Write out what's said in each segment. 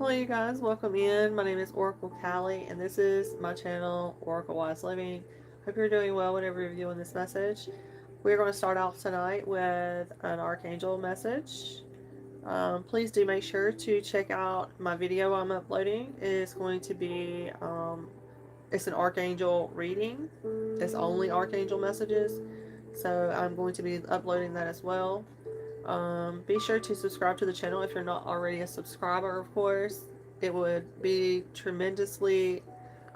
Hello you guys, welcome in. My name is Oracle Callie and this is my channel, Oracle Wise Living. Hope you're doing well whenever you're viewing this message. We're going to start off tonight with an Archangel message. Please do make sure to check out my video I'm uploading. It is going to be, it's an Archangel reading. It's only Archangel messages. So I'm going to be uploading that as well. Be sure to subscribe to the channel if you're not already a subscriber, of course. It would be tremendously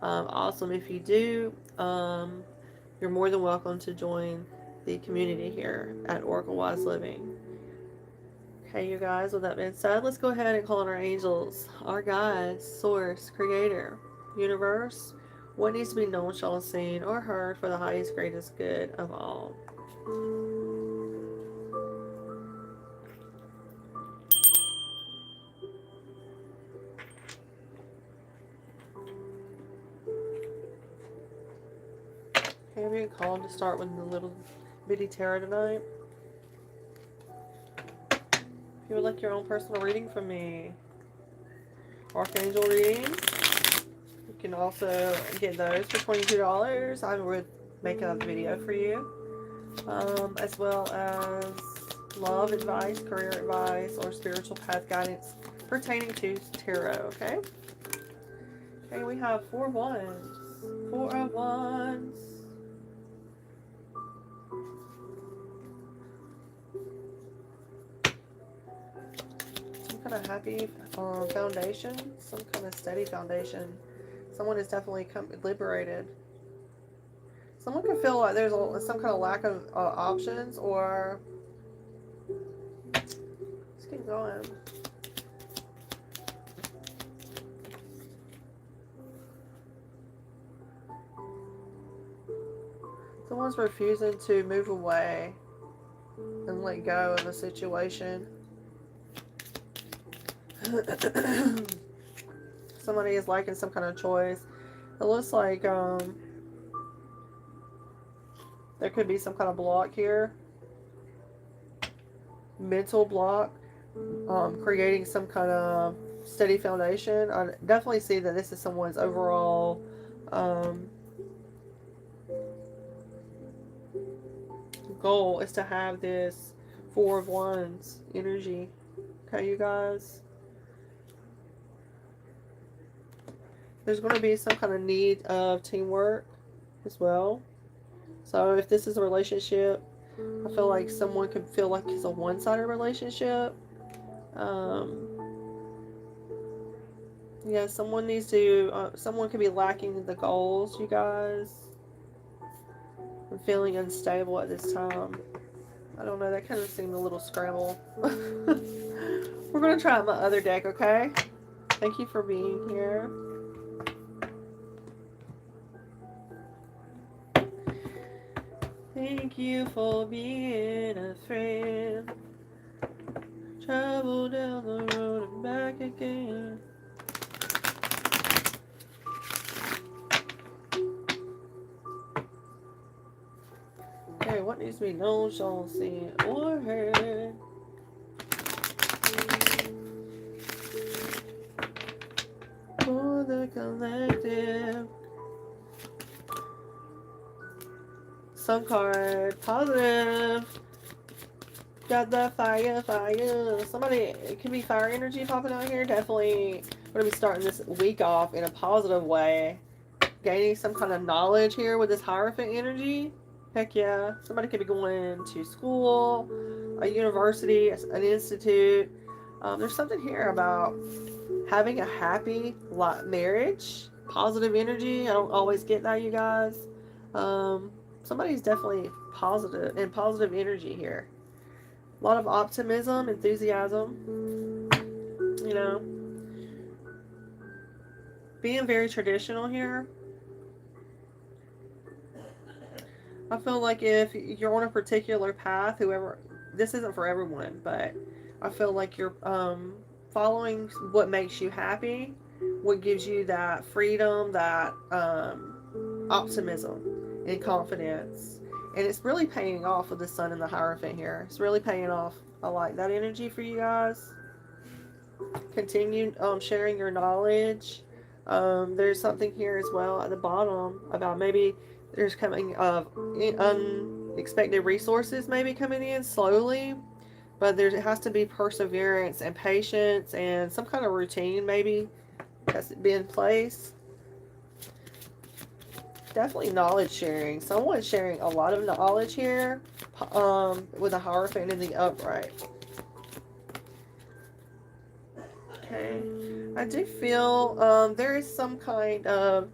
awesome if you do. You're more than welcome to join the community here at Oracle Wise Living. Okay, you guys, with that being said, let's go ahead and call on our angels, our guides, source, creator, universe. What needs to be known, shown, seen, or heard for the highest, greatest good of all. Okay, I'm being called to start with the little bitty tarot tonight. If you would like your own personal reading from me, Archangel readings, you can also get those for $22. I would make a video for you, as well as love advice, career advice, or spiritual path guidance pertaining to tarot. Okay. Okay, we have 4 wands. 4 of wands. Kind of happy foundation, some kind of steady foundation. Someone is definitely liberated. Someone can feel like there's some kind of lack of options, or let's keep going. Someone's refusing to move away and let go of a situation. Somebody is liking some kind of choice. It looks like there could be some kind of block here, mental block, creating some kind of steady foundation. I definitely see that this is someone's overall goal is to have this 4 of Wands energy. Okay, you guys. There's going to be some kind of need of teamwork as well. So if this is a relationship, I feel like someone could feel like it's a one-sided relationship. Yeah, someone needs to, someone could be lacking the goals, you guys. I'm feeling unstable at this time. I don't know, that kind of seemed a little scramble. We're going to try out my other deck, okay? Thank you for being here. Thank you for being a friend. Travel down the road and back again. Okay, what needs to be known, shown, seen, or heard? For the collective. Sun card, positive. Got the fire. Somebody, it could be fire energy popping out here. Definitely going to be starting this week off in a positive way. Gaining some kind of knowledge here with this Hierophant energy. Heck yeah. Somebody could be going to school, a university, an institute. There's something here about having a happy marriage. Positive energy. I don't always get that, you guys. Somebody's definitely positive and positive energy here. A lot of optimism, enthusiasm. You know. Being very traditional here. I feel like if you're on a particular path, this isn't for everyone, but I feel like you're following what makes you happy, what gives you that freedom, that optimism and confidence. And it's really paying off with the Sun and the Hierophant here. It's really paying off. I like that energy for you guys. Continue sharing your knowledge. There's something here as well at the bottom about maybe there's coming unexpected resources maybe coming in slowly, but there has to be perseverance and patience and some kind of routine maybe has to be in place. Definitely knowledge sharing. Someone's sharing a lot of knowledge here with a Hierophant in the upright. Okay. I do feel there is some kind of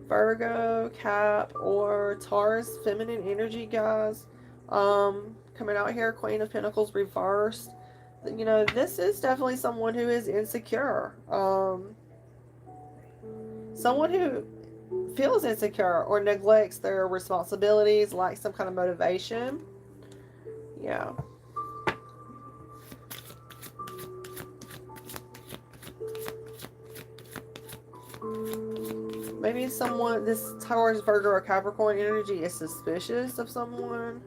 Virgo, Cap, or Taurus feminine energy, guys. Coming out here, Queen of Pentacles reversed. You know, this is definitely someone who is insecure. Someone who feels insecure or neglects their responsibilities, lacks some kind of motivation. Yeah. Maybe someone, this Taurus, Virgo, or Capricorn energy is suspicious of someone.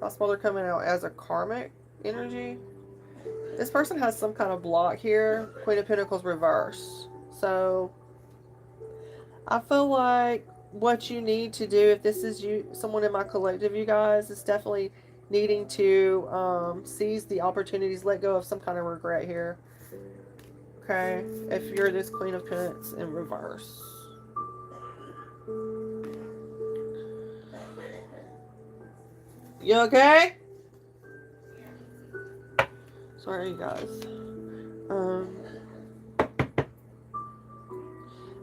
Possible they're coming out as a karmic energy. This person has some kind of block here. Queen of Pentacles reverse. So I feel like what you need to do, if this is you, someone in my collective, you guys, is definitely needing to seize the opportunities, let go of some kind of regret here. Okay, if you're this Queen of Pentacles in reverse. You okay? Sorry, you guys.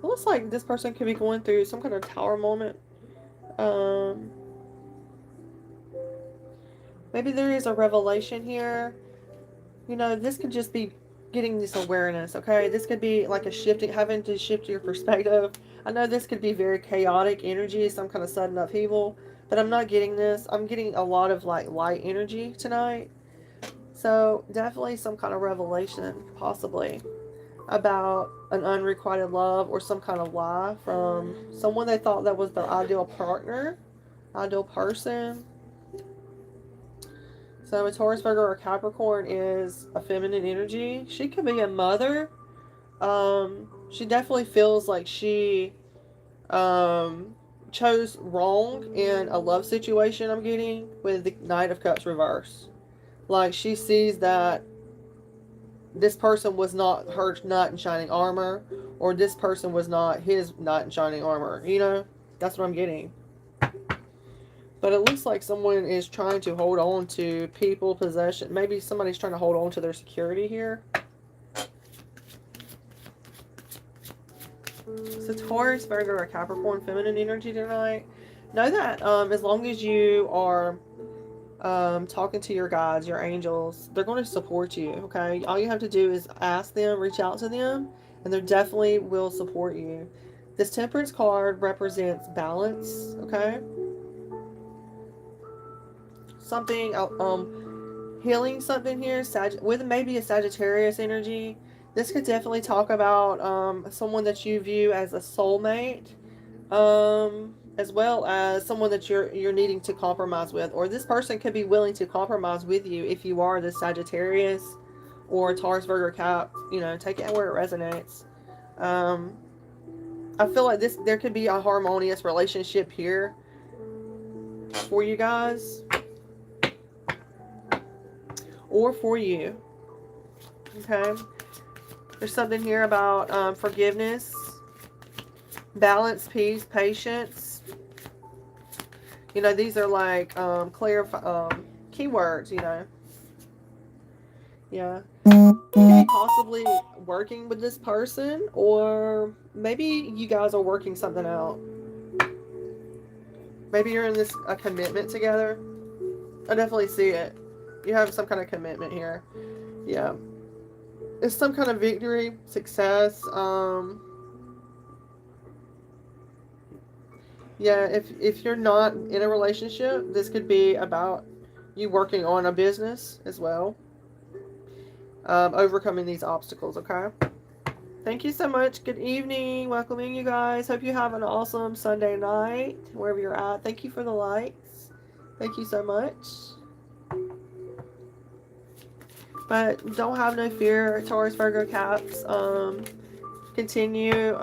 It looks like this person could be going through some kind of tower moment. Maybe there is a revelation here. You know, this could just be getting this awareness, okay? This could be like a shifting, having to shift your perspective. I know this could be very chaotic energy, some kind of sudden upheaval, but I'm not getting this. I'm getting a lot of like light energy tonight. So definitely some kind of revelation, possibly, about an unrequited love or some kind of lie from someone they thought that was their ideal partner, ideal person. So a Taurus, Virgo, or Capricorn is a feminine energy. She could be a mother. She definitely feels like she chose wrong in a love situation, I'm getting, with the Knight of Cups reverse. Like, she sees that this person was not her knight in shining armor, or this person was not his knight in shining armor. You know, that's what I'm getting. But it looks like someone is trying to hold on to people, possession. Maybe somebody's trying to hold on to their security here. So Taurus, Virgo, or Capricorn feminine energy tonight. Know that as long as you are talking to your guides, your angels, they're going to support you, okay? All you have to do is ask them, reach out to them, and they definitely will support you. This Temperance card represents balance, okay? Something, healing something here, with maybe a Sagittarius energy. This could definitely talk about someone that you view as a soulmate, as well as someone that you're needing to compromise with, or this person could be willing to compromise with you if you are the Sagittarius or Taurus, Virgo, Cap. You know, take it where it resonates. I feel like there could be a harmonious relationship here for you guys, or for you. Okay, there's something here about forgiveness, balance, peace, patience. You know, these are like clear keywords, you know. Yeah. You could be possibly working with this person, or maybe you guys are working something out. Maybe you're in a commitment together. I definitely see it. You have some kind of commitment here. Yeah. It's some kind of victory, success. Yeah, if you're not in a relationship, this could be about you working on a business as well. Overcoming these obstacles, okay? Thank you so much. Good evening. Welcoming you guys. Hope you have an awesome Sunday night, wherever you're at. Thank you for the likes. Thank you so much. But don't have no fear, Taurus, Virgo, Caps. Continue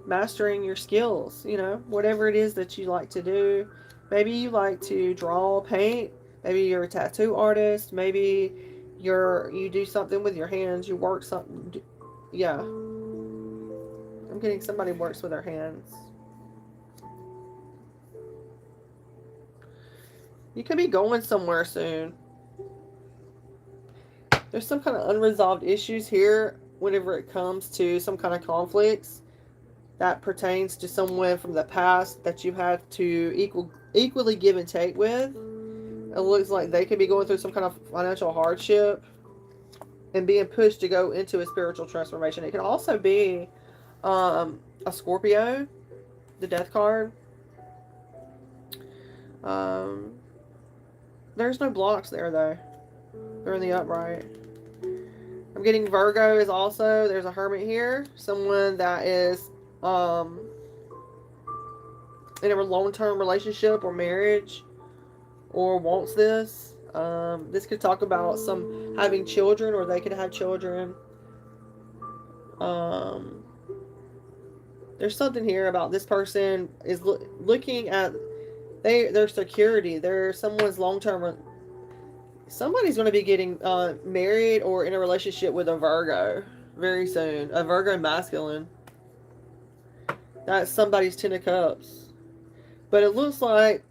mastering your skills, you know, whatever it is that you like to do. Maybe you like to draw, paint. Maybe you're a tattoo artist. Maybe you do something with your hands. You work something. Yeah. I'm getting somebody works with their hands. You could be going somewhere soon. There's some kind of unresolved issues here whenever it comes to some kind of conflicts that pertains to someone from the past that you have to equally give and take with. It looks like they could be going through some kind of financial hardship and being pushed to go into a spiritual transformation. It can also be a Scorpio, the Death card. There's no blocks there though. They're in the upright. I'm getting Virgo is also, there's a Hermit here. Someone that is in a long-term relationship or marriage or wants this. This could talk about some having children, or they could have children. There's something here about this person is looking at their security. They're someone's long-term. Somebody's going to be getting married or in a relationship with a Virgo very soon. A Virgo masculine. That's somebody's 10 of Cups. But it looks like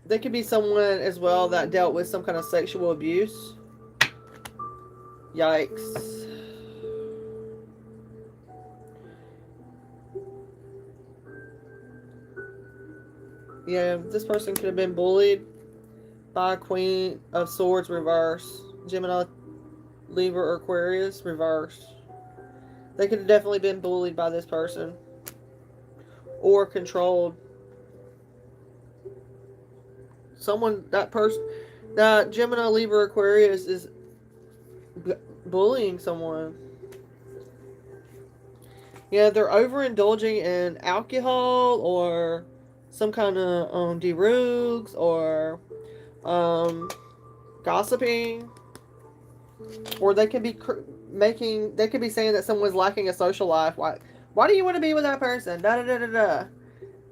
they could be someone as well that dealt with some kind of sexual abuse. Yikes. Yeah, this person could have been bullied by Queen of Swords reverse. Gemini, Libra, or Aquarius reverse. They could have definitely been bullied by this person. Or controlled. Someone, that Gemini, Libra, Aquarius is bullying someone. Yeah, they're overindulging in alcohol or some kind of derugs or gossiping, or they could be saying that someone's lacking a social life. Why do you want to be with that person? Da da da da da.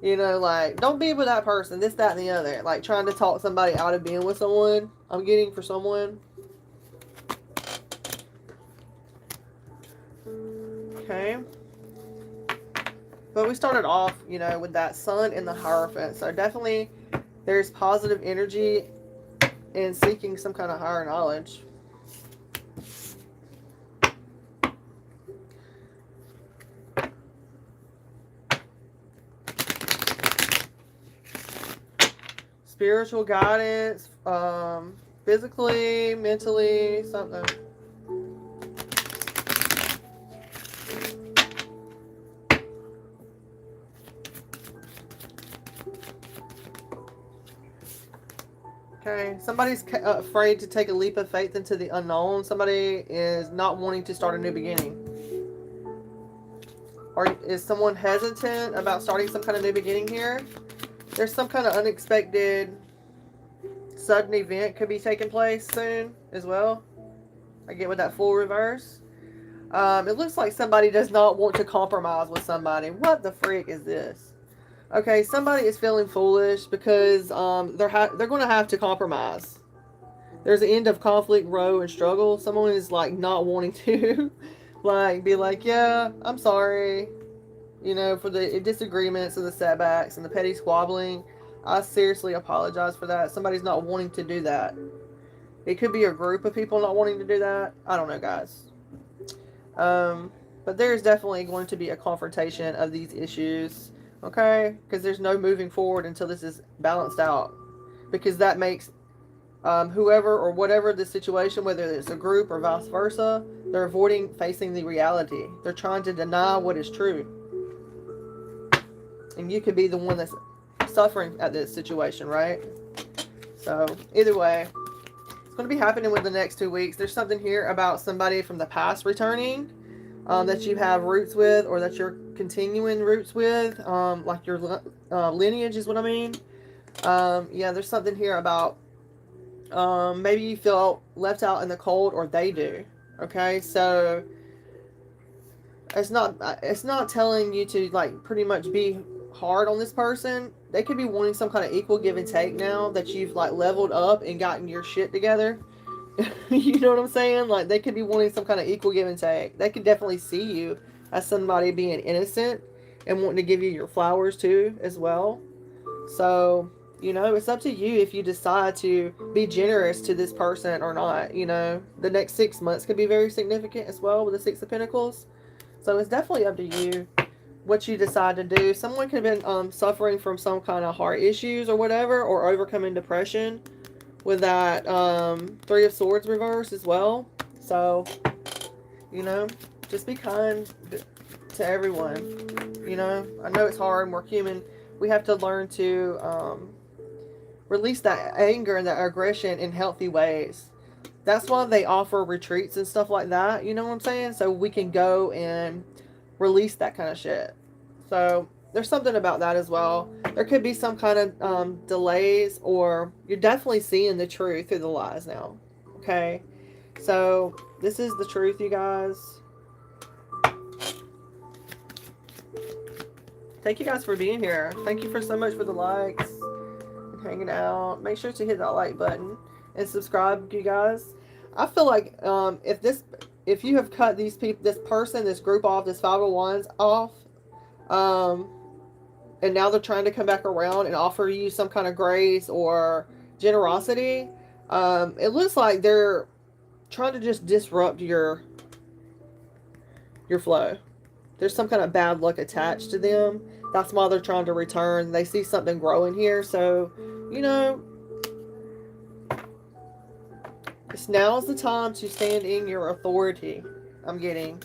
You know, like, don't be with that person. This, that, and the other. Like, trying to talk somebody out of being with someone. I'm getting for someone. Okay. But we started off, you know, with that Sun and the Hierophant. So definitely there's positive energy in seeking some kind of higher knowledge. Spiritual guidance, physically, mentally, something. Okay, somebody's afraid to take a leap of faith into the unknown. Somebody is not wanting to start a new beginning. Or is someone hesitant about starting some kind of new beginning here? There's some kind of unexpected sudden event could be taking place soon as well. I get with that full reverse. It looks like somebody does not want to compromise with somebody. What the freak is this? Okay, somebody is feeling foolish because they're going to have to compromise. There's an end of conflict, row, and struggle. Someone is like not wanting to like be like, yeah, I'm sorry. You know, for the disagreements and the setbacks and the petty squabbling. I seriously apologize for that. Somebody's not wanting to do that. It could be a group of people not wanting to do that. I don't know, guys. But there's definitely going to be a confrontation of these issues. Okay? Because there's no moving forward until this is balanced out. Because that makes whoever or whatever the situation, whether it's a group or vice versa, they're avoiding facing the reality. They're trying to deny what is true. And you could be the one that's suffering at this situation, right? So, either way, it's going to be happening within the next 2 weeks. There's something here about somebody from the past returning that you have roots with, or that you're continuing roots with, like your lineage is what I mean. Yeah, there's something here about Maybe you feel left out in the cold, or they do. Okay, so it's not telling you to like pretty much be hard on this person. They could be wanting some kind of equal give and take now that you've like leveled up and gotten your shit together. You know what I'm saying? Like they could be wanting some kind of equal give and take. They could definitely see you as somebody being innocent and wanting to give you your flowers too as well. So, you know, it's up to you if you decide to be generous to this person or not. You know, the next 6 months could be very significant as well with the Six of Pentacles. So it's definitely up to you what you decide to do. Someone could have been suffering from some kind of heart issues or whatever, or overcoming depression with that Three of Swords reverse as well. So, you know, just be kind to everyone. You know, I know it's hard and we're human. We have to learn to release that anger and that aggression in healthy ways. That's why they offer retreats and stuff like that. You know what I'm saying? So we can go and release that kind of shit. So there's something about that as well. There could be some kind of delays, or you're definitely seeing the truth through the lies now. Okay? So this is the truth, you guys. Thank you guys for being here. Thank you for so much for the likes and hanging out. Make sure to hit that like button and subscribe, you guys. I feel like if you have cut this person, this group off, this 501s off, and now they're trying to come back around and offer you some kind of grace or generosity, it looks like they're trying to just disrupt your flow. There's some kind of bad luck attached to them. That's why they're trying to return. They see something growing here. So, you know, now's the time to stand in your authority. I'm getting.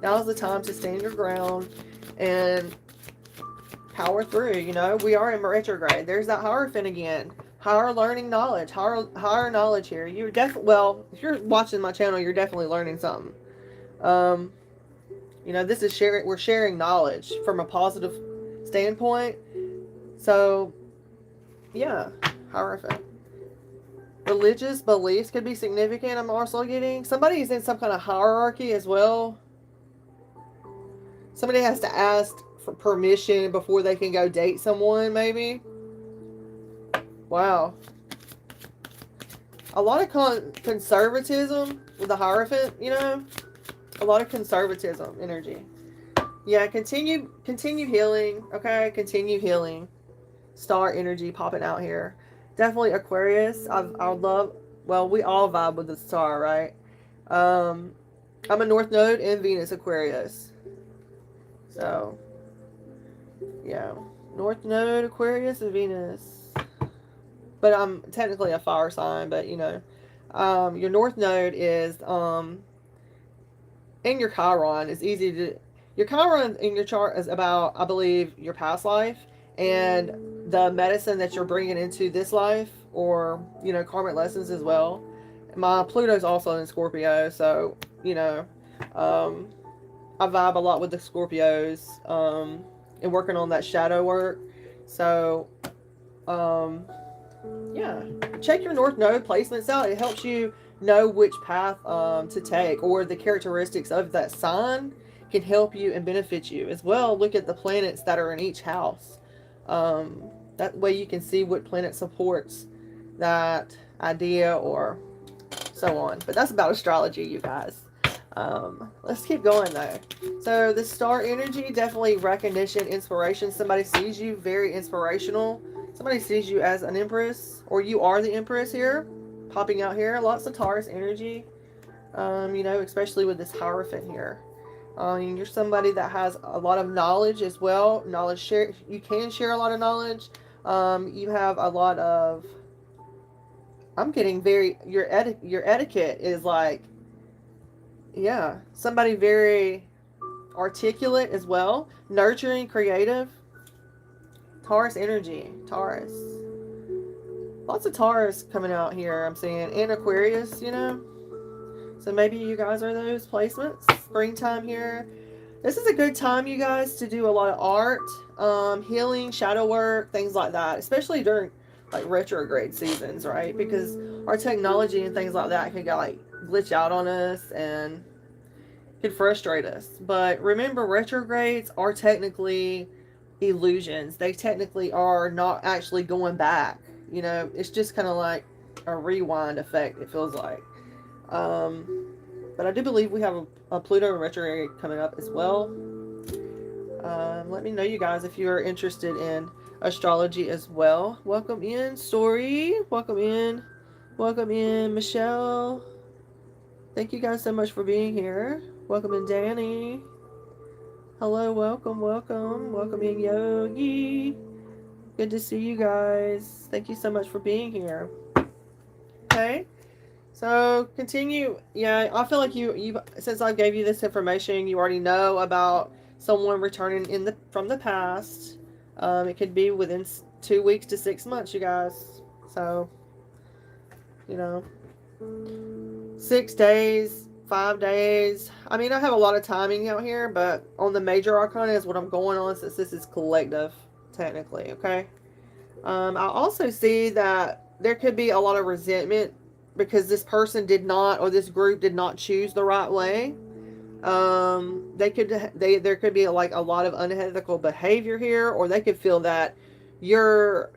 Now's the time to stand your ground and power through. You know, we are in retrograde. There's that Hierophant again. Higher learning knowledge. Higher knowledge here. You're definitely, well, if you're watching my channel, you're definitely learning something. You know, this is sharing. We're sharing knowledge from a positive standpoint. So, yeah, Hierophant. Religious beliefs could be significant. I'm also getting somebody's in some kind of hierarchy as well. Somebody has to ask for permission before they can go date someone, maybe. Wow. A lot of conservatism with the Hierophant, you know. A lot of conservatism energy. Yeah, continue healing. Okay, continue healing. Star energy popping out here. Definitely Aquarius. I would love. Well, we all vibe with the star, right? I'm a North Node in Venus Aquarius. So, yeah, North Node Aquarius and Venus. But I'm technically a fire sign. But you know, your North Node is in your Chiron is easy to. Your Chiron in your chart is about, I believe, your past life and the medicine that you're bringing into this life, or, you know, karmic lessons as well. My Pluto's also in Scorpio, so, you know, I vibe a lot with the Scorpios and working on that shadow work. So, yeah, check your North Node placements out. It helps you know which path to take, or the characteristics of that sign can help you and benefit you as well. Look at the planets that are in each house. That way you can see what planet supports that idea, or so on. But that's about astrology, you guys. Let's keep going though. So the star energy, definitely recognition, inspiration. Somebody sees you very inspirational. Somebody sees you as an empress, or you are the empress here, popping out here. Lots of Taurus energy, you know, especially with this Hierophant here. You're somebody that has a lot of knowledge as well. Knowledge share. You can share a lot of knowledge. You have a lot of. I'm getting very. Your etiquette is like. Yeah, somebody very articulate as well. Nurturing, creative. Taurus energy. Taurus. Lots of Taurus coming out here, I'm seeing. And Aquarius, you know. So maybe you guys are those placements. Springtime here. This is a good time, you guys, to do a lot of art, healing, shadow work, things like that. Especially during like retrograde seasons, right? Because our technology and things like that can like glitch out on us and can frustrate us. But remember, retrogrades are technically illusions. They technically are not actually going back. You know, it's just kind of like a rewind effect, it feels like. But I do believe we have a Pluto retrograde coming up as well. Let me know, you guys, if you're interested in astrology as well. Welcome in, Story. Welcome in. Welcome in, Michelle. Thank you guys so much for being here. Welcome in, Danny. Hello, welcome, welcome. Welcome in, Yogi. Good to see you guys. Thank you so much for being here. Okay. So continue. Yeah, I feel like you since I gave you this information, you already know about someone returning from the past. It could be within 2 weeks to 6 months, you guys. So, you know, 6 days, 5 days. I mean, I have a lot of timing out here, but on the major arcana is what I'm going on, since this is collective, technically. Okay. I also see that there could be a lot of resentment because this person did not, or this group did not choose the right way. There could be like a lot of unethical behavior here, or they could feel that you're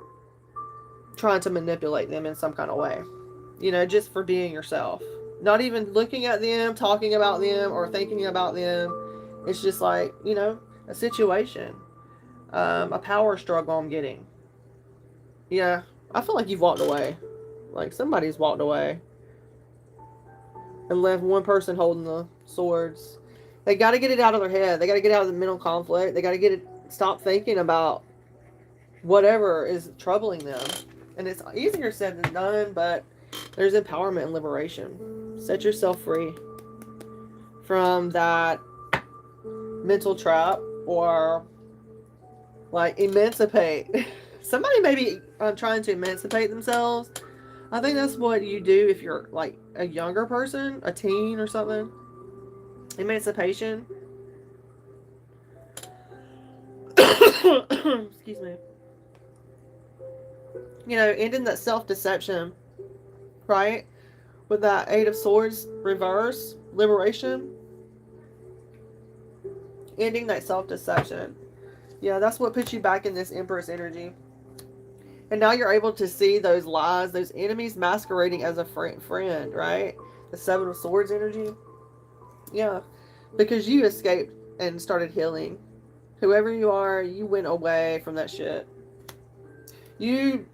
trying to manipulate them in some kind of way, you know, just for being yourself, not even looking at them, talking about them, or thinking about them. It's just like, you know, a situation, a power struggle I'm getting. Yeah, I feel like you've walked away. Like somebody's walked away and left one person holding the swords. They got to get it out of their head. They got to get out of the mental conflict. They got to stop thinking about whatever is troubling them. And it's easier said than done, but there's empowerment and liberation. Set yourself free from that mental trap, or like emancipate. Somebody may be trying to emancipate themselves. I think that's what you do if you're like a younger person, a teen or something. Emancipation. Excuse me. You know, ending that self-deception, right? With that Eight of Swords reverse, liberation. Ending that self-deception. Yeah, that's what puts you back in this Empress energy. And now you're able to see those lies, those enemies masquerading as a friend, right? The Seven of Swords energy. Yeah. Because you escaped and started healing. Whoever you are, you went away from that shit. You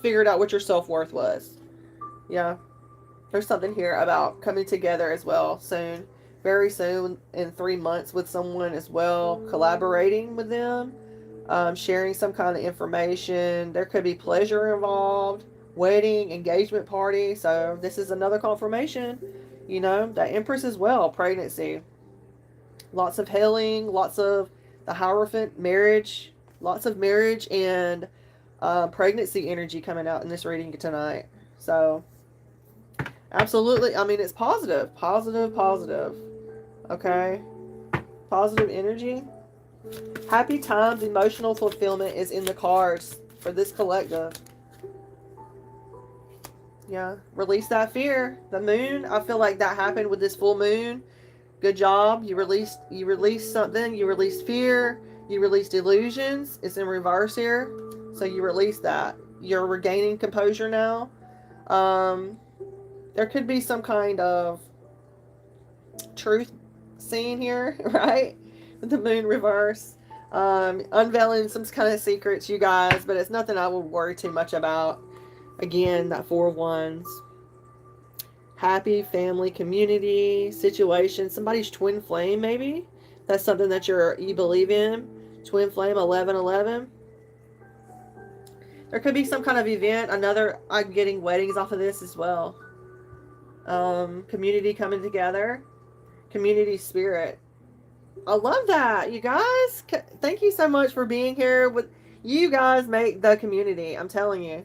figured out what your self-worth was. Yeah. There's something here about coming together as well soon. Very soon, in 3 months, with someone as well. Collaborating with them. Sharing some kind of information. There could be pleasure involved. Wedding, engagement party. So this is another confirmation. You know, that Empress as well. Pregnancy. Lots of healing. Lots of the Hierophant, marriage. Lots of marriage and pregnancy energy coming out in this reading tonight. So, absolutely. I mean, it's positive. Positive, positive. Okay? Positive energy. Happy times, emotional fulfillment is in the cards for this collective. Yeah. Release that fear. The moon, I feel like that happened with this full moon. Good job. You released something. You released fear. You released illusions. It's in reverse here. So you released that. You're regaining composure now. There could be some kind of truth seen here, right? With the moon reverse. Unveiling some kind of secrets, you guys, but it's nothing I would worry too much about. Again, that Four of Wands. Happy family, community, situation. Somebody's twin flame, maybe. That's something that you believe in. Twin flame, 1111. There could be some kind of event. I'm getting weddings off of this as well. Community coming together. Community spirit. I love that, you guys. Thank you so much for being here. You guys make the community. I'm telling you.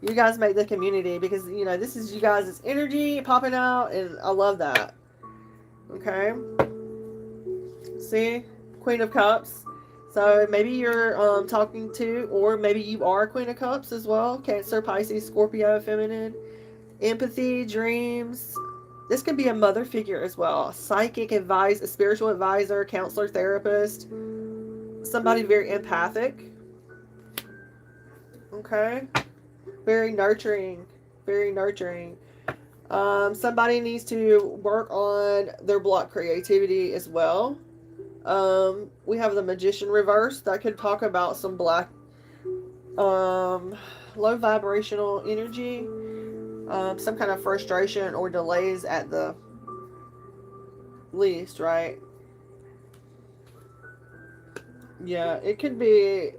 You guys make the community because, you know, this is you guys' energy popping out, and I love that. Okay. See? Queen of Cups. So maybe you're talking to, or maybe you are Queen of Cups as well. Cancer, Pisces, Scorpio, feminine. Empathy, dreams. This could be a mother figure as well. Psychic advice, a spiritual advisor, counselor, therapist. Somebody very empathic. Okay. Very nurturing. Very nurturing. Somebody needs to work on their block creativity as well. We have the Magician reverse. That could talk about some black, low vibrational energy. Some kind of frustration or delays at the least, right? Yeah, it could be.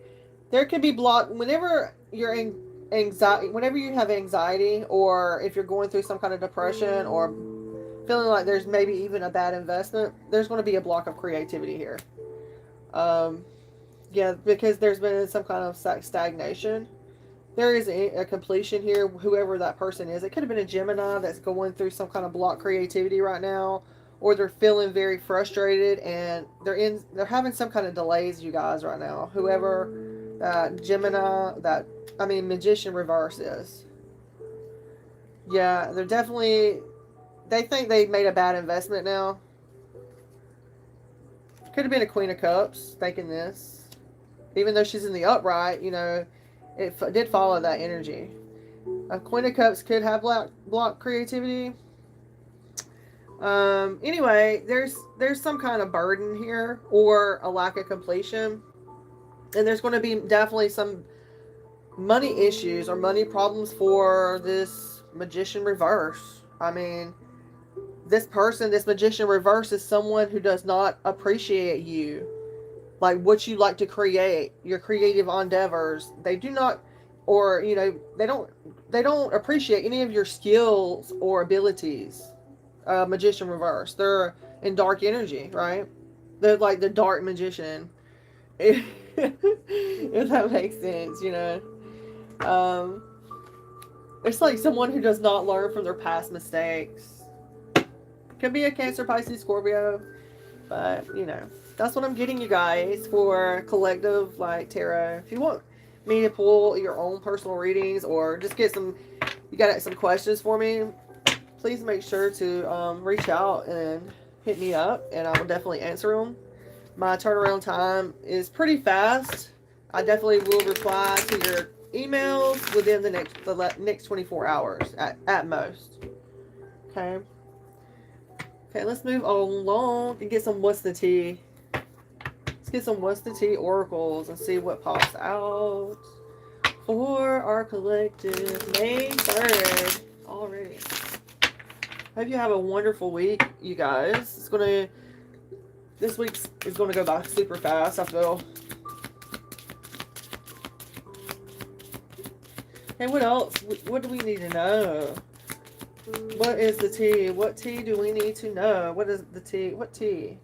There could be block whenever you're in anxiety. Whenever you have anxiety, or if you're going through some kind of depression, or feeling like there's maybe even a bad investment, there's going to be a block of creativity here. Yeah, because there's been some kind of stagnation. There is a completion here, whoever that person is. It could have been a Gemini that's going through some kind of block creativity right now, or they're feeling very frustrated and they're having some kind of delays, you guys, right now. Whoever that Gemini, Magician reverse is. Yeah, they think they made a bad investment now. Could have been a Queen of Cups thinking this. Even though she's in the upright, it did follow that energy. A Queen of Cups could have block creativity. Anyway, there's some kind of burden here, or a lack of completion. And there's going to be definitely some money issues or money problems for this Magician reverse. This Magician reverse, is someone who does not appreciate you, like what you like to create, your creative endeavors. They do not, or they don't appreciate any of your skills or abilities. Magician reverse, they're in dark energy, right? They're like the dark magician, if that makes sense. It's like someone who does not learn from their past mistakes. Could be a Cancer, Pisces, Scorpio, but that's what I'm getting, you guys, for collective tarot. If you want me to pull your own personal readings, or just you got some questions for me, please make sure to reach out and hit me up, and I will definitely answer them. My turnaround time is pretty fast. I definitely will reply to your emails within the next 24 hours at most. Okay. Okay, let's move along and get some What's the Tea. Let's get some What's the Tea oracles and see what pops out for our collective May 3rd already. Hope you have a wonderful week, you guys. This week is going to go by super fast, I feel. And what else? What do we need to know? What is the tea? What tea do we need to know? What is the tea? What tea?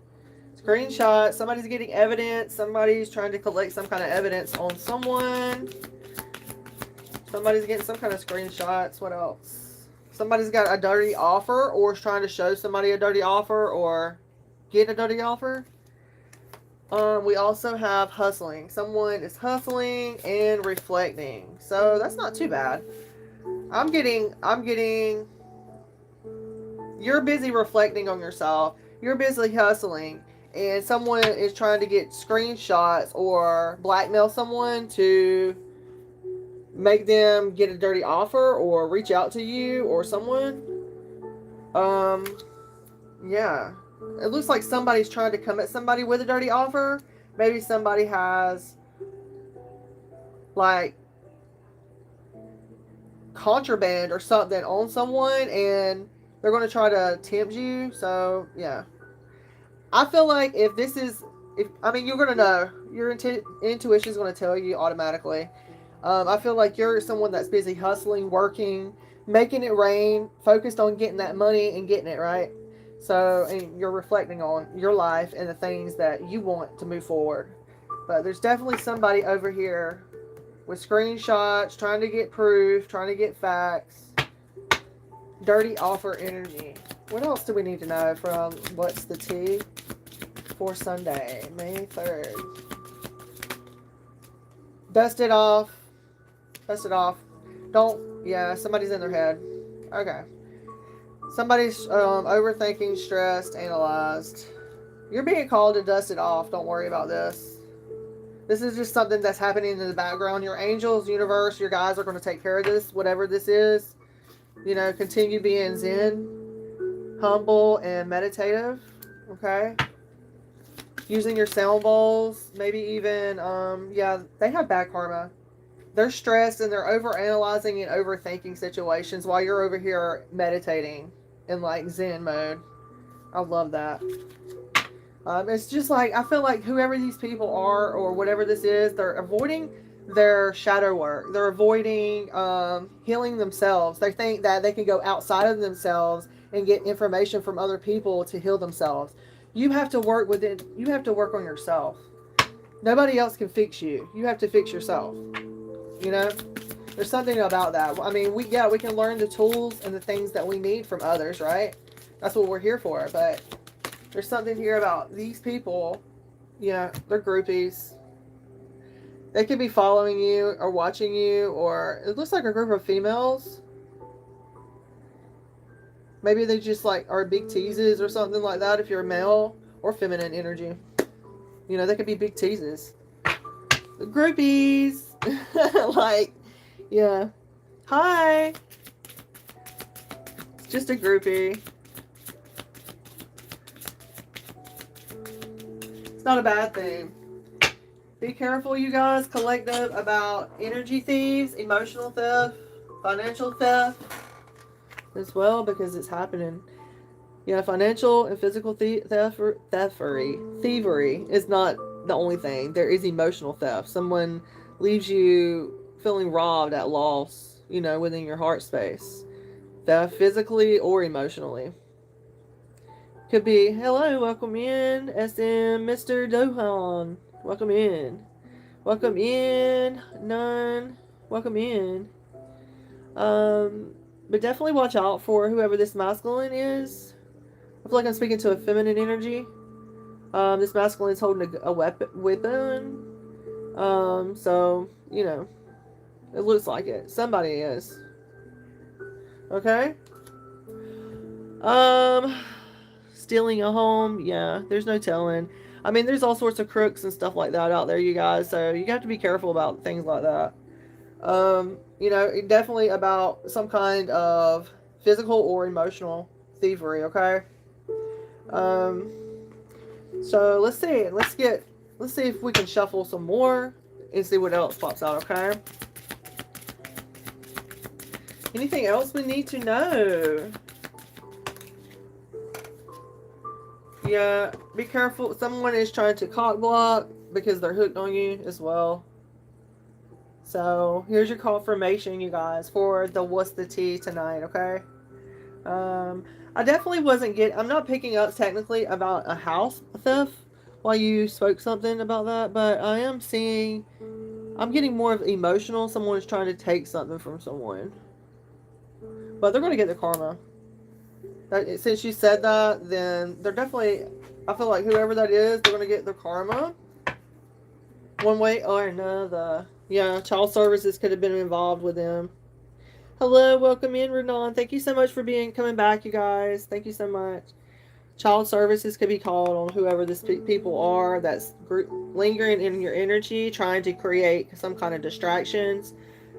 Screenshot. Somebody's getting evidence. Somebody's trying to collect some kind of evidence on someone. Somebody's getting some kind of screenshots. What else? Somebody's got a dirty offer, or is trying to show somebody a dirty offer, or get a dirty offer. We also have hustling. Someone is hustling and reflecting. So that's not too bad. I'm getting you're busy reflecting on yourself. You're busy hustling, and someone is trying to get screenshots or blackmail someone to make them get a dirty offer or reach out to you or someone. Yeah. It looks like somebody's trying to come at somebody with a dirty offer. Maybe somebody has contraband or something on someone, and they're going to try to tempt you. So yeah, I feel like you're going to know. Your intuition is going to tell you automatically. I feel like you're someone that's busy hustling, working, making it rain, focused on getting that money and getting it right. So, and you're reflecting on your life and the things that you want to move forward. But there's definitely somebody over here with screenshots, trying to get proof, trying to get facts. Dirty offer energy. What else do we need to know from What's the Tea for Sunday, May 3rd? Dust it off. Dust it off. Don't, yeah, somebody's in their head. Okay. Somebody's overthinking, stressed, analyzed. You're being called to dust it off. Don't worry about this. This is just something that's happening in the background. Your angels, universe, your guys are going to take care of this, whatever this is. You know, continue being zen, humble, and meditative. Okay? Using your sound bowls. Maybe even, yeah, they have bad karma. They're stressed and they're overanalyzing and overthinking situations while you're over here meditating in like zen mode. I love that. It's just like, I feel like whoever these people are or whatever this is, they're avoiding their shadow work. They're avoiding healing themselves. They think that they can go outside of themselves and get information from other people to heal themselves. You have to work with it. You have to work on yourself. Nobody else can fix you. You have to fix yourself. You know, there's something about that. I mean, we can learn the tools and the things that we need from others, right? That's what we're here for. But there's something here about these people. Yeah, they're groupies. They could be following you or watching you, or it looks like a group of females. Maybe they just like are big teases or something like that if you're a male or feminine energy. You know, they could be big teases. The groupies. Like, yeah. Hi. It's just a groupie. It's not a bad thing. Be careful, you guys, collective, about energy thieves, emotional theft, financial theft as well, because it's happening. Yeah, financial and physical thievery is not the only thing. There is emotional theft. Someone leaves you feeling robbed at loss, you know, within your heart space. Theft physically or emotionally. Could be, hello, welcome in, SM Mr. Dohan. Welcome in. Welcome in. None. Welcome in. But definitely watch out for whoever this masculine is. I feel like I'm speaking to a feminine energy. This masculine is holding a weapon. So, you know, it looks like it. Somebody is. Okay? Stealing a home. Yeah, there's no telling. I mean, there's all sorts of crooks and stuff like that out there, you guys. So you have to be careful about things like that. You know, definitely about some kind of physical or emotional thievery, okay? So let's see. Let's see if we can shuffle some more and see what else pops out, okay? Anything else we need to know? Yeah, be careful. Someone is trying to cock block because they're hooked on you as well. So here's your confirmation, you guys, for the what's the tea tonight, okay? I definitely I'm not picking up technically about a house theft while you spoke something about that, but I'm getting more of emotional. Someone is trying to take something from someone. But they're going to get their karma. Since you said that, then they're definitely, I feel like whoever that is, they're going to get their karma. One way or another. Yeah, child services could have been involved with them. Hello, welcome in, Renan. Thank you so much for coming back, you guys. Thank you so much. Child services could be called on whoever these people are that's lingering in your energy, trying to create some kind of distractions.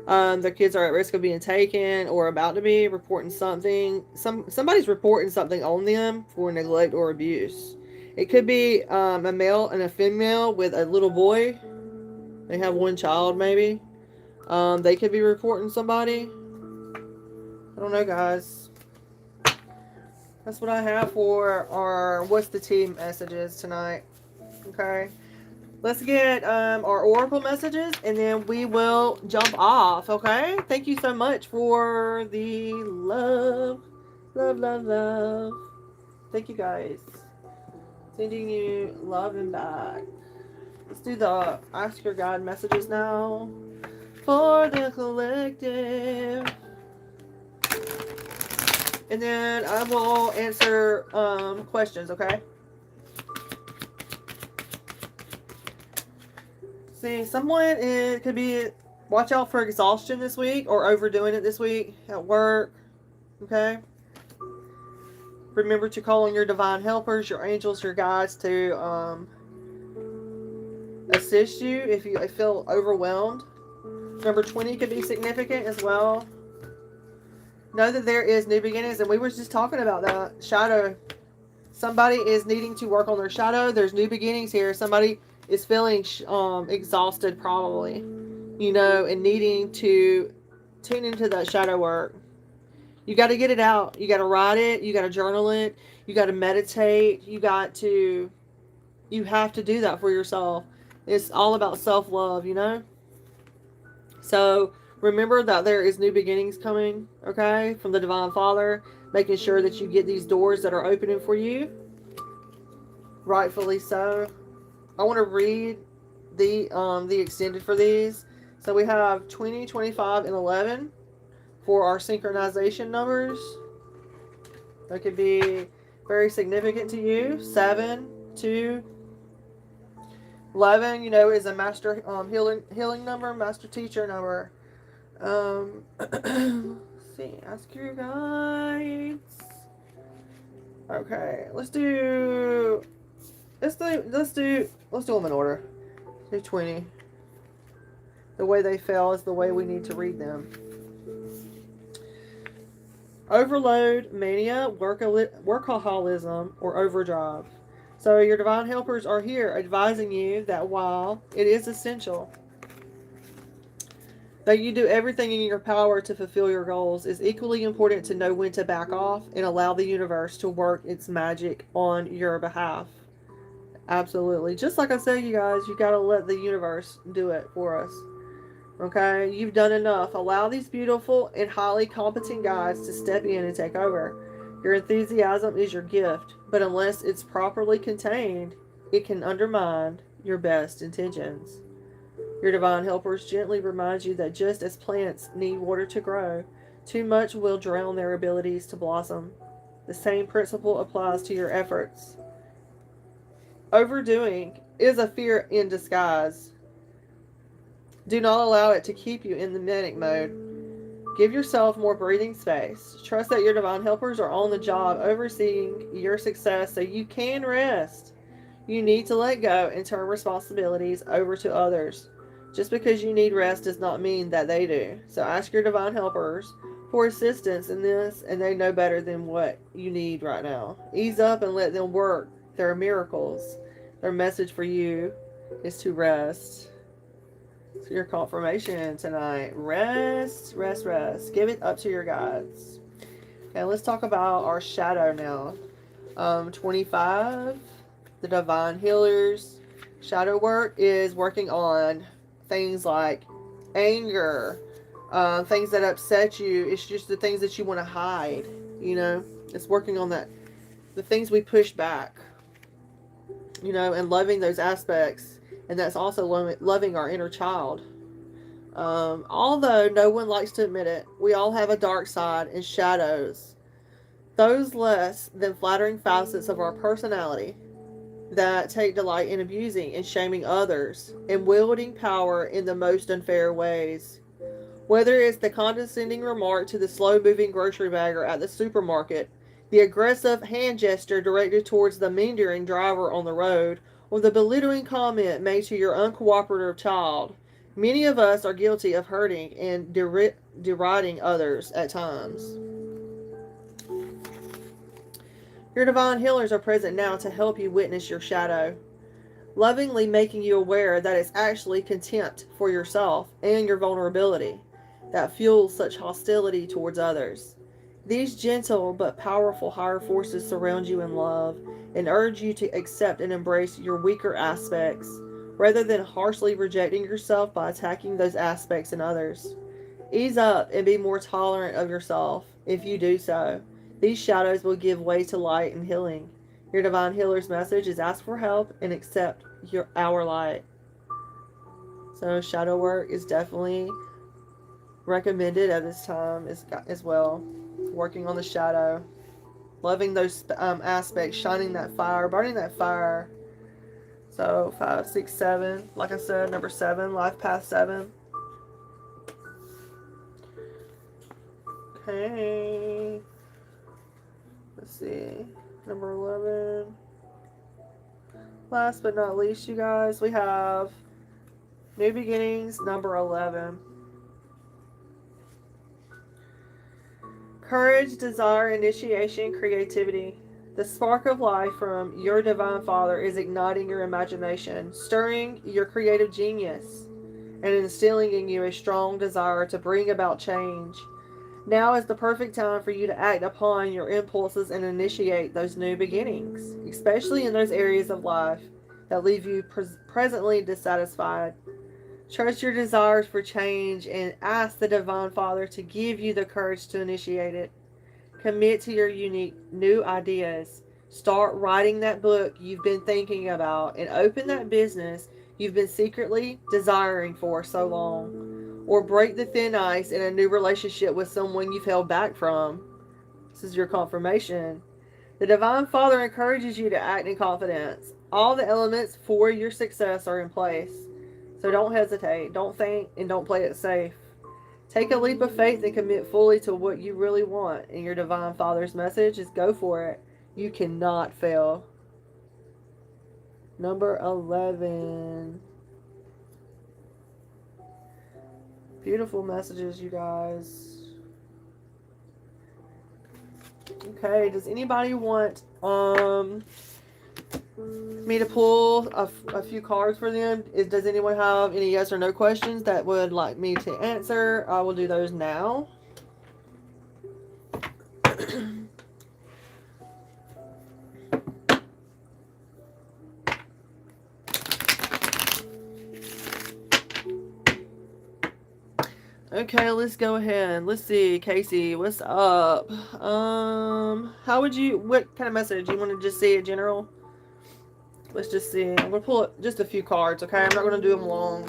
Their kids are at risk of being taken or about to be, reporting something. Somebody's reporting something on them for neglect or abuse. It could be a male and a female with a little boy. They have one child, maybe. They could be reporting somebody. I don't know, guys. That's what I have for our what's the tea messages tonight. Okay. Let's get our oracle messages, and then we will jump off, okay? Thank you so much for the love. Love, love, love. Thank you, guys. Sending you love and back. Let's do the Ask Your God messages now for the collective. And then I will answer questions, okay? See, it could be, watch out for exhaustion this week or overdoing it this week at work. Okay? Remember to call on your divine helpers, your angels, your guides to assist you if you feel overwhelmed. Number 20 could be significant as well. Know that there is new beginnings, and we were just talking about that. Shadow. Somebody is needing to work on their shadow. There's new beginnings here. Somebody is feeling exhausted probably, and needing to tune into that shadow work. You got to get it out. You got to write it. You got to journal it. You got to meditate. You have to do that for yourself. It's all about self-love, So remember that there is new beginnings coming, okay, from the Divine Father, making sure that you get these doors that are opening for you. Rightfully so. I want to read the extended for these. So we have 20, 25, and 11 for our synchronization numbers. That could be very significant to you. 7, 2, 11, is a master healing number, master teacher number. Let's see, ask your guides. Okay, let's do them in order. Do 20. The way they fell is the way we need to read them. Overload, mania, workaholism, or overdrive. So your divine helpers are here advising you that while it is essential that you do everything in your power to fulfill your goals, it's equally important to know when to back off and allow the universe to work its magic on your behalf. Absolutely. Just like I said, you guys, you got to let the universe do it for us. Okay? You've done enough. Allow these beautiful and highly competent guides to step in and take over. Your enthusiasm is your gift, but unless it's properly contained, it can undermine your best intentions. Your divine helpers gently remind you that just as plants need water to grow, too much will drown their abilities to blossom. The same principle applies to your efforts. Overdoing is a fear in disguise. Do not allow it to keep you in the manic mode. Give yourself more breathing space. Trust that your divine helpers are on the job overseeing your success so you can rest. You need to let go and turn responsibilities over to others. Just because you need rest does not mean that they do. So ask your divine helpers for assistance in this, and they know better than what you need right now. Ease up and let them work their miracles. Their message for you is to rest. So your confirmation tonight. Rest, rest, rest. Give it up to your guides. Okay, let's talk about our shadow now. 25, the divine healers. Shadow work is working on things like anger, things that upset you. It's just the things that you want to hide, It's working on that. The things we push back, and loving those aspects. And that's also loving our inner child. Although no one likes to admit it, we all have a dark side and shadows. Those less than flattering facets of our personality that take delight in abusing and shaming others and wielding power in the most unfair ways. Whether it's the condescending remark to the slow-moving grocery bagger at the supermarket, the aggressive hand gesture directed towards the meandering driver on the road, or the belittling comment made to your uncooperative child, many of us are guilty of hurting and deriding others at times. Your divine healers are present now to help you witness your shadow, lovingly making you aware that it's actually contempt for yourself and your vulnerability that fuels such hostility towards others. These gentle but powerful higher forces surround you in love and urge you to accept and embrace your weaker aspects rather than harshly rejecting yourself by attacking those aspects in others. Ease up and be more tolerant of yourself. If you do so, these shadows will give way to light and healing. Your divine healer's message is ask for help and accept our light. So shadow work is definitely recommended at this time as well. Working on the shadow, loving those aspects, shining that fire, burning that fire. So 5, 6, 7. Like I said, number 7, life path 7. Okay. Let's see. Number 11. Last but not least, you guys, we have new beginnings, number 11. Courage, desire, initiation, creativity. The spark of life from your Divine Father is igniting your imagination, stirring your creative genius, and instilling in you a strong desire to bring about change. Now is the perfect time for you to act upon your impulses and initiate those new beginnings, especially in those areas of life that leave you presently dissatisfied. Trust your desires for change and ask the Divine Father to give you the courage to initiate it. Commit to your unique new ideas. Start writing that book you've been thinking about and open that business you've been secretly desiring for so long. Or break the thin ice in a new relationship with someone you've held back from. This is your confirmation. The Divine Father encourages you to act in confidence. All the elements for your success are in place. So don't hesitate, don't think, and don't play it safe. Take a leap of faith and commit fully to what you really want. And your Divine Father's message is go for it. You cannot fail. Number 11. Beautiful messages, you guys. Okay, does anybody want me to pull a few cards for them? Does anyone have any yes or no questions that would like me to answer? I will do those now. Okay, let's go ahead. Let's see, Casey, what's up? What kind of message? You want to just see it general? Let's just see. I'm going to pull just a few cards, okay? I'm not going to do them long.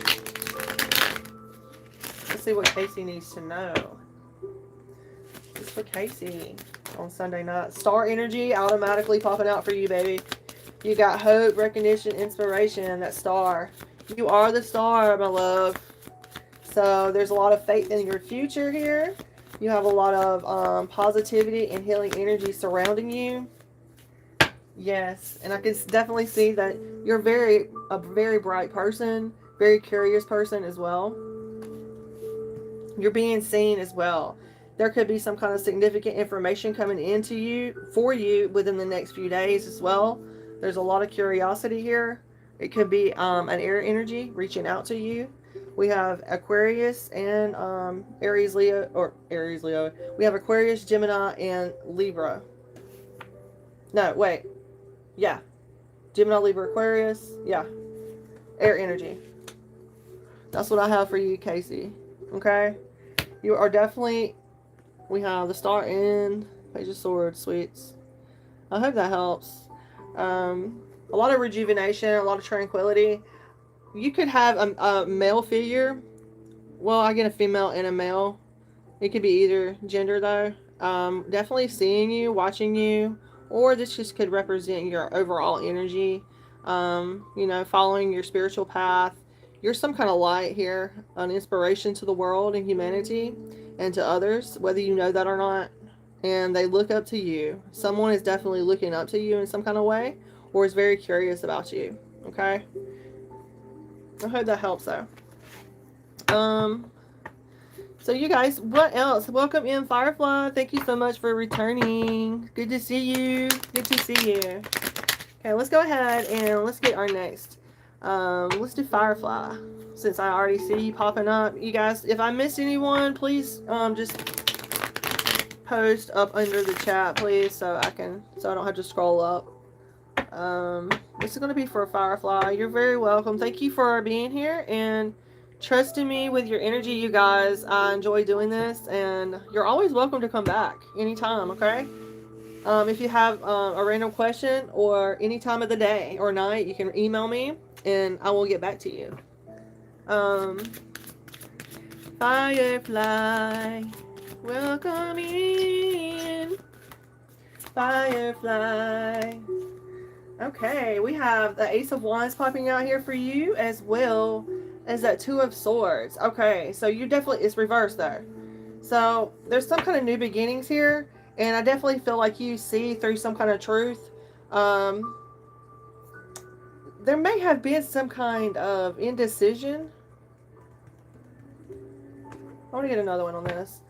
Let's see what Casey needs to know. Just for Casey on Sunday night. Star energy automatically popping out for you, baby. You got hope, recognition, inspiration, that star. You are the star, my love. So there's a lot of faith in your future here. You have a lot of positivity and healing energy surrounding you. Yes, and I can definitely see that you're a very bright person, very curious person as well. You're being seen as well. There could be some kind of significant information coming into you, for you, within the next few days as well. There's a lot of curiosity here. It could be an air energy reaching out to you. We have Aquarius and Aries Leo. We have Aquarius, Gemini, and Libra. No, wait. Yeah. Gemini, Libra, Aquarius. Yeah. Air energy. That's what I have for you, Casey. Okay? You are definitely... We have the Star and Page of Swords, sweets. I hope that helps. A lot of rejuvenation, a lot of tranquility. You could have a male figure. Well, I get a female and a male. It could be either gender, though. Definitely seeing you, watching you, or this just could represent your overall energy. Following your spiritual path. You're some kind of light here, an inspiration to the world and humanity and to others, whether you know that or not. And they look up to you. Someone is definitely looking up to you in some kind of way, or is very curious about you. Okay? I hope that helps, though. So you guys, what else? Welcome in, Firefly. Thank you so much for returning. Good to see you. Good to see you. Okay, let's go ahead and let's get our next. Let's do Firefly, since I already see you popping up. You guys, if I missed anyone, please just post up under the chat, please, so I don't have to scroll up. This is going to be for Firefly. You're very welcome. Thank you for being here and trusting me with your energy, you guys. I enjoy doing this, and you're always welcome to come back anytime, okay? If you have a random question or any time of the day or night, you can email me and I will get back to you. Firefly, welcome in. Firefly, Okay, we have the Ace of Wands popping out here for you, as well as that Two of Swords. Okay, so you definitely, it's reversed there. So there's some kind of new beginnings here, and I definitely feel like you see through some kind of truth. Um, there may have been some kind of indecision. I want to get another one on this.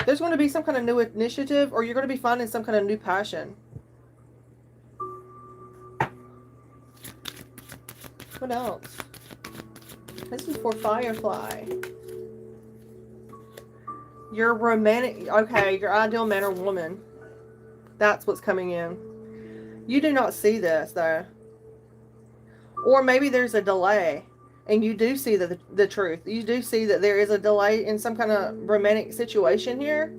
There's going to be some kind of new initiative, or you're going to be finding some kind of new passion. What else? This is for Firefly. Your romantic, okay, your ideal man or woman. That's what's coming in. You do not see this, though. Or maybe there's a delay, and you do see the truth. You do see that there is a delay in some kind of romantic situation here.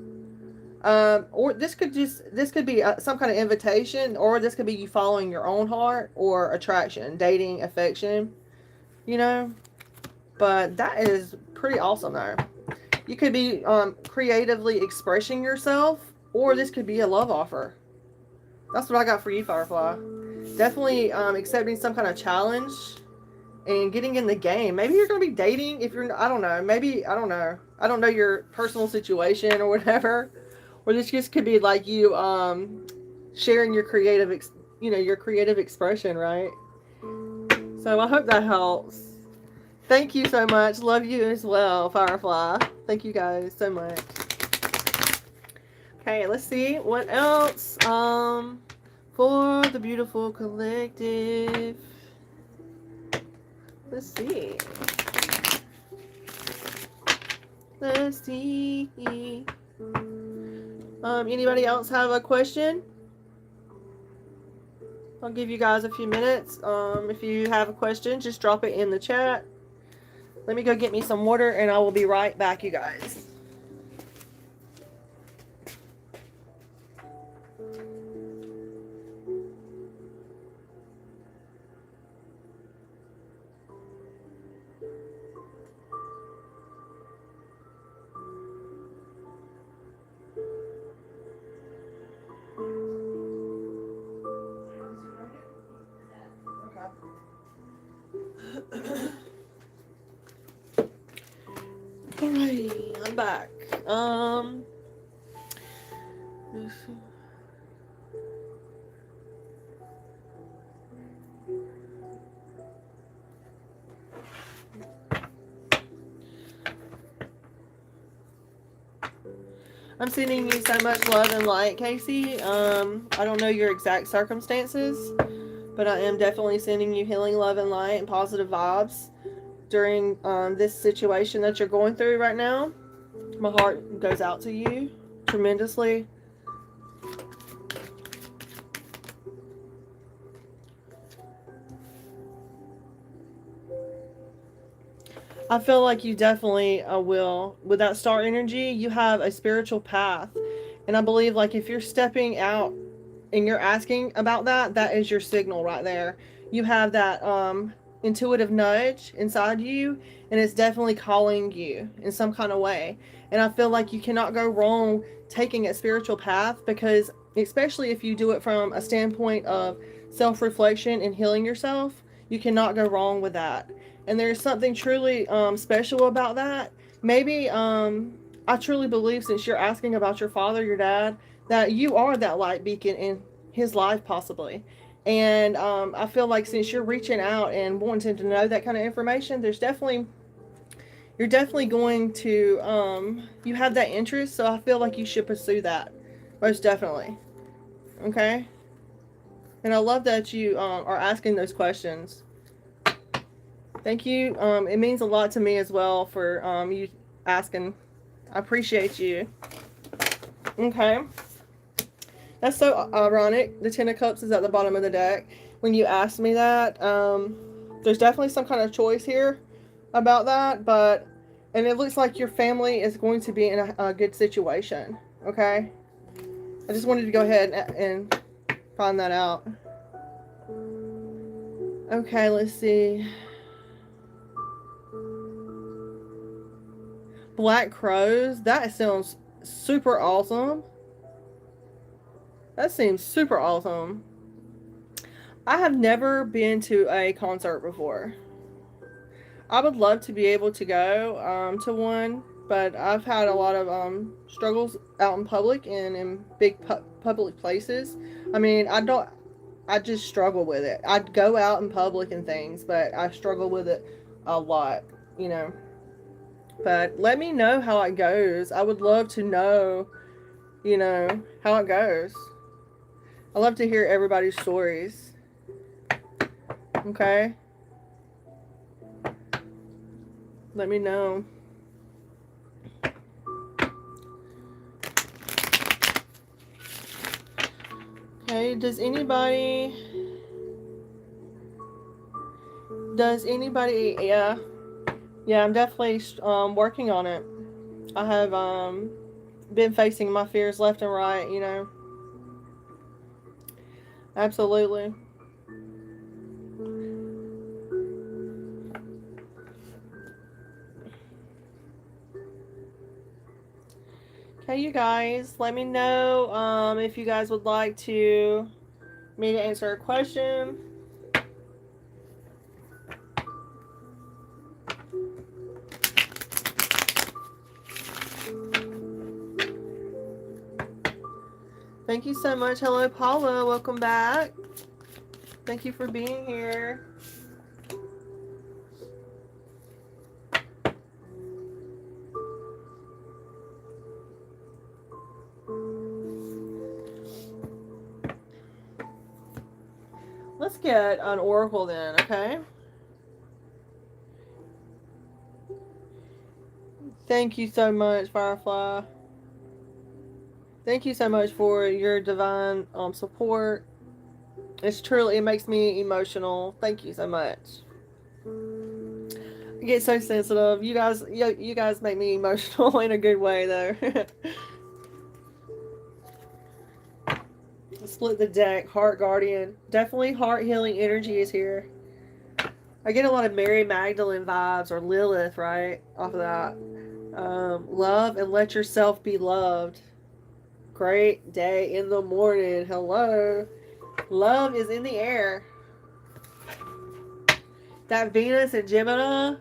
Or this could be some kind of invitation, or this could be you following your own heart, or attraction, dating, affection, you know. But that is pretty awesome, though. You could be creatively expressing yourself, or this could be a love offer. That's what I got for you, Firefly. Definitely accepting some kind of challenge and getting in the game. Maybe you're going to be dating if you're, I don't know. Maybe, I don't know. I don't know your personal situation or whatever. Or this just could be like you sharing your creative, your creative expression, right? So I hope that helps. Thank you so much. Love you as well, Firefly. Thank you guys so much. Okay, let's see what else. For the beautiful collective. Let's see. Let's see. Anybody else have a question? I'll give you guys a few minutes. If you have a question, just drop it in the chat. Let me go get me some water, and I will be right back, you guys. Alrighty, I'm back. I'm sending you so much love and light, Casey. I don't know your exact circumstances, but I am definitely sending you healing, love, and light and positive vibes during this situation that you're going through right now. My heart goes out to you tremendously. I feel like you definitely will. With that star energy, you have a spiritual path. And I believe, like, if you're stepping out and you're asking about that, that is your signal right there. You have that intuitive nudge inside you, and it's definitely calling you in some kind of way. And I feel like you cannot go wrong taking a spiritual path, because especially if you do it from a standpoint of self-reflection and healing yourself, you cannot go wrong with that. And there's something truly special about that. Maybe I truly believe, since you're asking about your father, your dad, that you are that light beacon in his life, possibly. And I feel like since you're reaching out and wanting to know that kind of information, you're definitely going to, you have that interest, so I feel like you should pursue that, most definitely. Okay? And I love that you are asking those questions. Thank you. It means a lot to me as well for you asking. I appreciate you. Okay. That's so ironic. The Ten of Cups is at the bottom of the deck. When you asked me that, there's definitely some kind of choice here about that, and it looks like your family is going to be in a good situation. Okay? I just wanted to go ahead and find that out. Okay, let's see. Black crows. That sounds super awesome. That seems super awesome. I have never been to a concert before. I would love to be able to go to one, but I've had a lot of struggles out in public and in big public places. I mean, I just struggle with it. I'd go out in public and things, but I struggle with it a lot, you know. But let me know how it goes. I would love to know, you know, how it goes. I love to hear everybody's stories. Okay? Let me know. Okay, does anybody, yeah, I'm definitely working on it. I have been facing my fears left and right, you know. Absolutely. Okay, you guys, let me know if you guys would like me to answer a question. Thank you so much. Hello, Paula. Welcome back. Thank you for being here. Let's get an oracle then, okay? Thank you so much, Firefly. Thank you so much for your divine support. It makes me emotional. Thank you so much. I get so sensitive. You guys make me emotional in a good way, though. Split the deck. Heart Guardian. Definitely heart healing energy is here. I get a lot of Mary Magdalene vibes, or Lilith, right? Off of that. Love and let yourself be loved. Great day in the morning. Hello. Love is in the air. That Venus and Gemini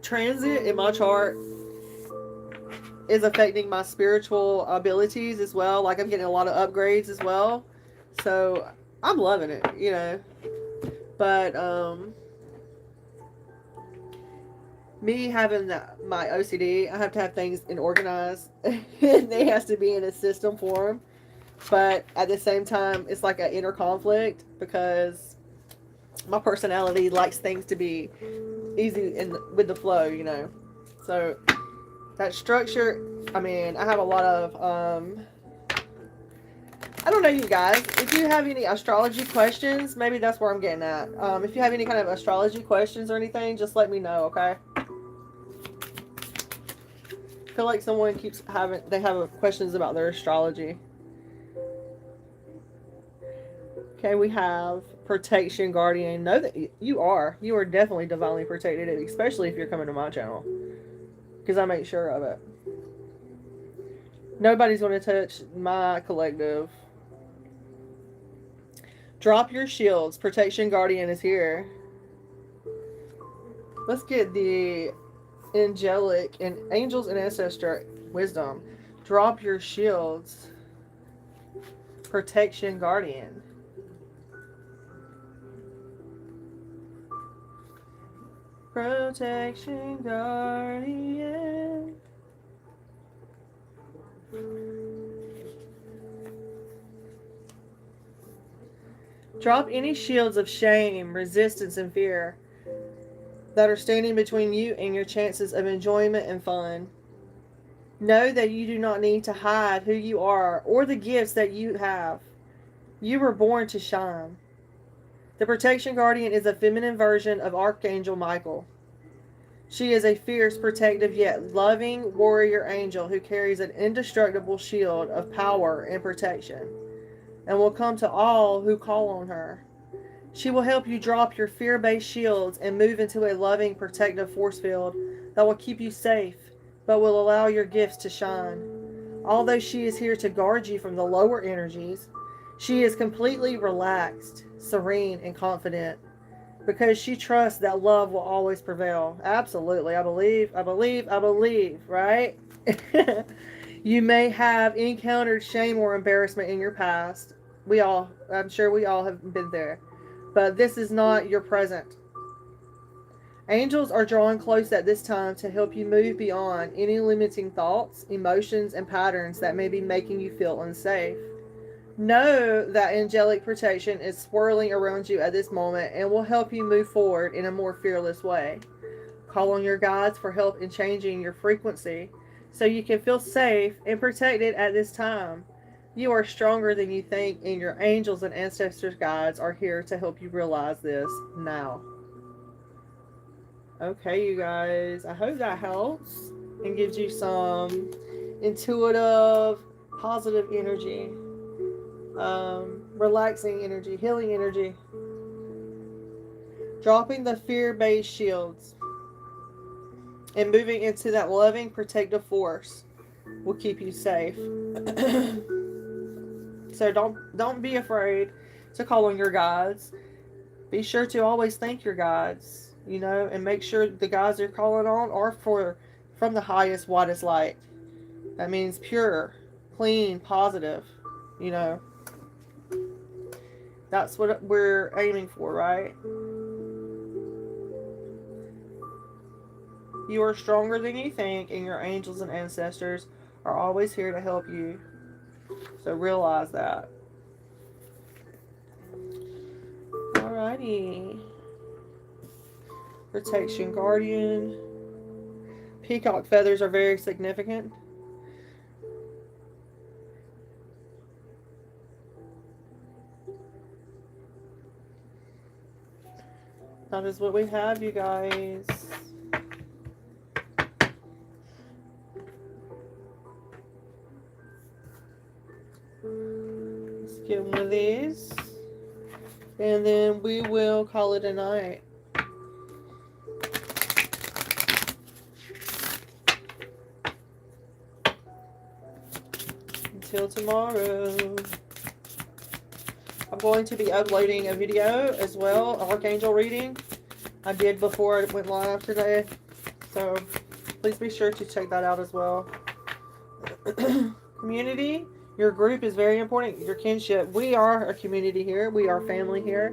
transit in my chart is affecting my spiritual abilities as well. Like, I'm getting a lot of upgrades as well. So I'm loving it, you know. But me having my OCD, I have to have things in organized. They has to be in a system form. But at the same time, it's like an inner conflict because my personality likes things to be easy with the flow, you know. So that structure, I mean, I have a lot of I don't know, you guys, if you have any astrology questions, maybe that's where I'm getting at. If you have any kind of astrology questions or anything, just let me know, okay? I feel like someone keeps they have questions about their astrology. Okay, we have protection guardian. Know that you are definitely divinely protected, especially if you're coming to my channel, because I make sure of it. Nobody's going to touch my collective. Drop your shields. Protection guardian is here. Let's get the angelic and angels and ancestor wisdom. Drop your shields. Protection guardian. Protection guardian. Drop any shields of shame, resistance, and fear that are standing between you and your chances of enjoyment and fun. Know that you do not need to hide who you are or the gifts that you have. You were born to shine. The protection guardian is a feminine version of Archangel Michael. She is a fierce, protective, yet loving warrior angel who carries an indestructible shield of power and protection, and will come to all who call on her. She will help you drop your fear-based shields and move into a loving, protective force field that will keep you safe, but will allow your gifts to shine. Although she is here to guard you from the lower energies, She is completely relaxed, serene, and confident because she trusts that love will always prevail. Absolutely. I believe, right? You may have encountered shame or embarrassment in your past. I'm sure we all have been there. But this is not your present. Angels are drawing close at this time to help you move beyond any limiting thoughts, emotions, and patterns that may be making you feel unsafe. Know that angelic protection is swirling around you at this moment and will help you move forward in a more fearless way. Call on your guides for help in changing your frequency so you can feel safe and protected at this time. You are stronger than you think, and your angels and ancestors guides are here to help you realize this now. Okay, you guys, I hope that helps and gives you some intuitive, positive energy, relaxing energy, healing energy. Dropping the fear-based shields and moving into that loving, protective force will keep you safe. So don't be afraid to call on your guides. Be sure to always thank your guides, and make sure the guides you're calling on are from the highest, widest light. That means pure, clean, positive. That's what we're aiming for, right? You are stronger than you think, and your angels and ancestors are always here to help you. So realize that. Alrighty. Protection Guardian. Peacock feathers are very significant. That is what we have, you guys. Let's get one of these. And then we will call it a night. Until tomorrow. I'm going to be uploading a video as well, Archangel reading. I did before I went live today. So please be sure to check that out as well. Community. Your group is very important. Your kinship. We are a community here. We are family here.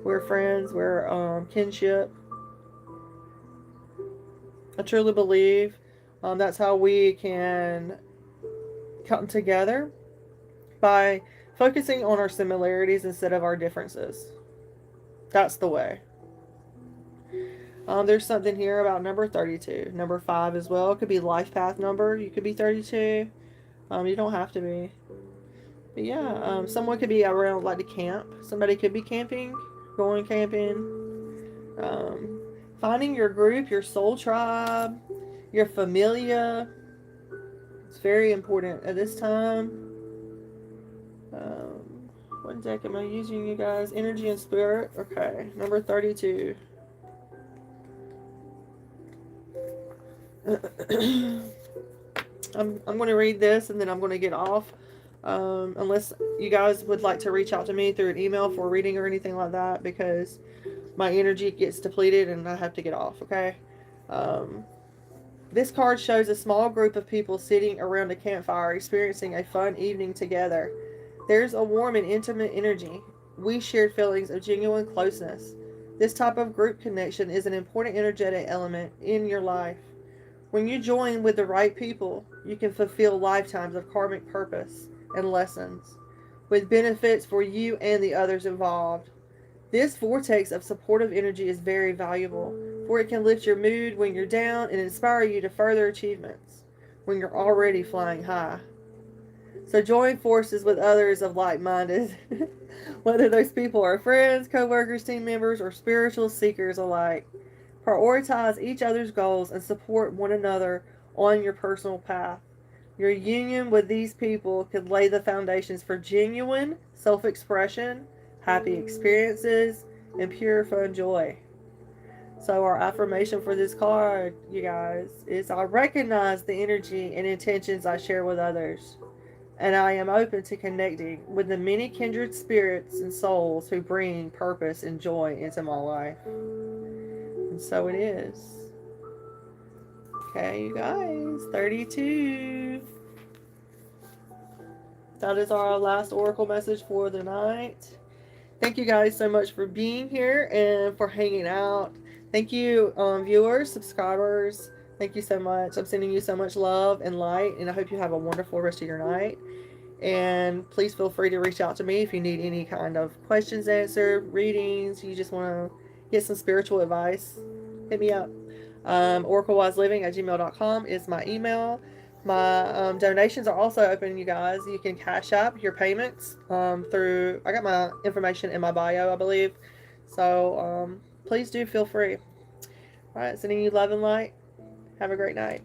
We're friends. We're kinship. I truly believe that's how we can come together, by focusing on our similarities instead of our differences. That's the way. There's something here about number 32. Number 5 as well. It could be life path number. You could be 32. You don't have to be. But yeah, someone could be around like to camp. Somebody could be camping, going camping. Finding your group, your soul tribe, your familia. It's very important at this time. What deck am I using, you guys? Energy and Spirit. Okay, number 32. I'm going to read this and then I'm going to get off. Unless you guys would like to reach out to me through an email for a reading or anything like that, because my energy gets depleted and I have to get off, okay? This card shows a small group of people sitting around a campfire experiencing a fun evening together. There's a warm and intimate energy. We shared feelings of genuine closeness. This type of group connection is an important energetic element in your life. When you join with the right people, you can fulfill lifetimes of karmic purpose and lessons, with benefits for you and the others involved. This vortex of supportive energy is very valuable, for it can lift your mood when you're down and inspire you to further achievements when you're already flying high. So join forces with others of like-minded, whether those people are friends, co-workers, team members, or spiritual seekers alike. Prioritize each other's goals and support one another on your personal path. Your union with these people could lay the foundations for genuine self-expression, happy experiences, and pure fun joy. So our affirmation for this card, you guys, is I recognize the energy and intentions I share with others. and I am open to connecting with the many kindred spirits and souls who bring purpose and joy into my life. And so it is. Okay, you guys, 32. That is our last oracle message for the night. Thank you guys so much for being here and for hanging out. Thank you, viewers, subscribers. Thank you so much. I'm sending you so much love and light, and I hope you have a wonderful rest of your night. And please feel free to reach out to me if you need any kind of questions answered, readings, you just want to get some spiritual advice. Hit me up. OracleWiseLiving@gmail.com is my email. My donations are also open, you guys. You can cash up your payments through, I got my information in my bio, I believe. So please do feel free. All right, sending you love and light. Have a great night.